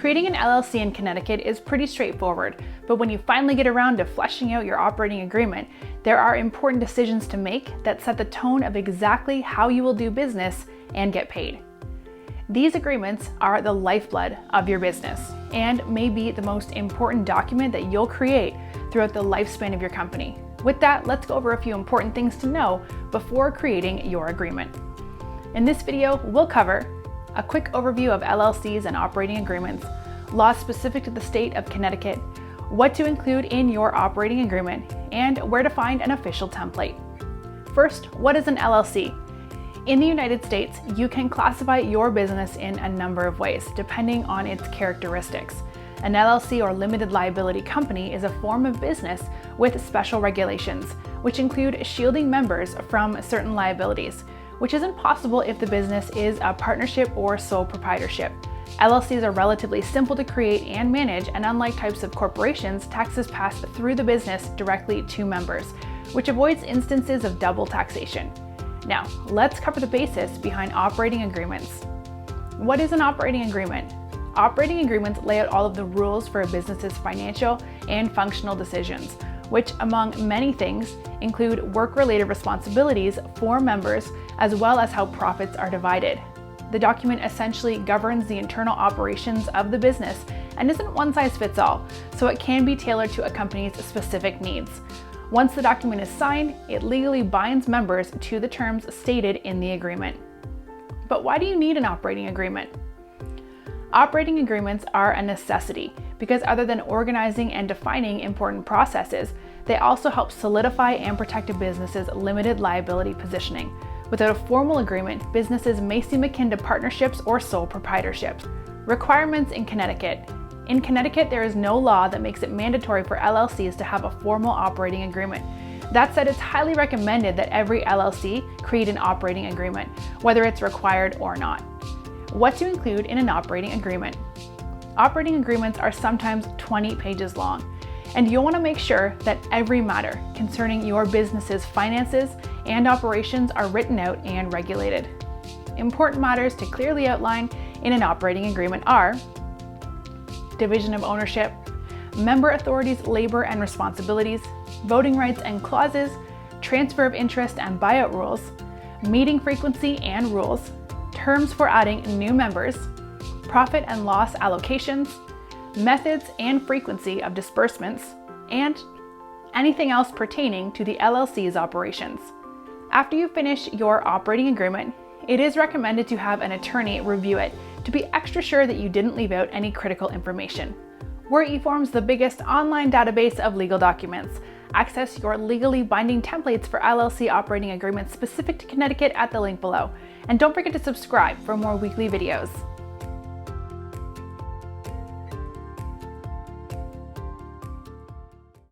Creating an LLC in Connecticut is pretty straightforward, but when you finally get around to fleshing out your operating agreement, there are important decisions to make that set the tone of exactly how you will do business and get paid. These agreements are the lifeblood of your business and may be the most important document that you'll create throughout the lifespan of your company. With that, let's go over a few important things to know before creating your agreement. In this video, we'll cover a quick overview of LLCs and operating agreements, laws specific to the state of Connecticut, what to include in your operating agreement, and where to find an official template. First, what is an LLC? In the United States, you can classify your business in a number of ways, depending on its characteristics. An LLC or limited liability company is a form of business with special regulations, which include shielding members from certain liabilities, which isn't possible if the business is a partnership or sole proprietorship. LLCs are relatively simple to create and manage, and unlike types of corporations, taxes pass through the business directly to members, which avoids instances of double taxation. Now, let's cover the basis behind operating agreements. What is an operating agreement? Operating agreements lay out all of the rules for a business's financial and functional decisions, which, among many things, include work-related responsibilities for members, as well as how profits are divided. The document essentially governs the internal operations of the business and isn't one size fits all, so it can be tailored to a company's specific needs. Once the document is signed, it legally binds members to the terms stated in the agreement. But why do you need an operating agreement? Operating agreements are a necessity because other than organizing and defining important processes, they also help solidify and protect a business's limited liability positioning. Without a formal agreement, businesses may seem akin to partnerships or sole proprietorships. Requirements in Connecticut. In Connecticut, there is no law that makes it mandatory for LLCs to have a formal operating agreement. That said, it's highly recommended that every LLC create an operating agreement, whether it's required or not. What to include in an operating agreement. Operating agreements are sometimes 20 pages long, and you'll want to make sure that every matter concerning your business's finances and operations are written out and regulated. Important matters to clearly outline in an operating agreement are division of ownership, member authorities, labor and responsibilities, voting rights and clauses, transfer of interest and buyout rules, meeting frequency and rules, terms for adding new members, profit and loss allocations, methods and frequency of disbursements, and anything else pertaining to the LLC's operations. After you finish your operating agreement, it is recommended to have an attorney review it to be extra sure that you didn't leave out any critical information. We're eForms, the biggest online database of legal documents. Access your legally binding templates for LLC operating agreements specific to Connecticut at the link below. And don't forget to subscribe for more weekly videos.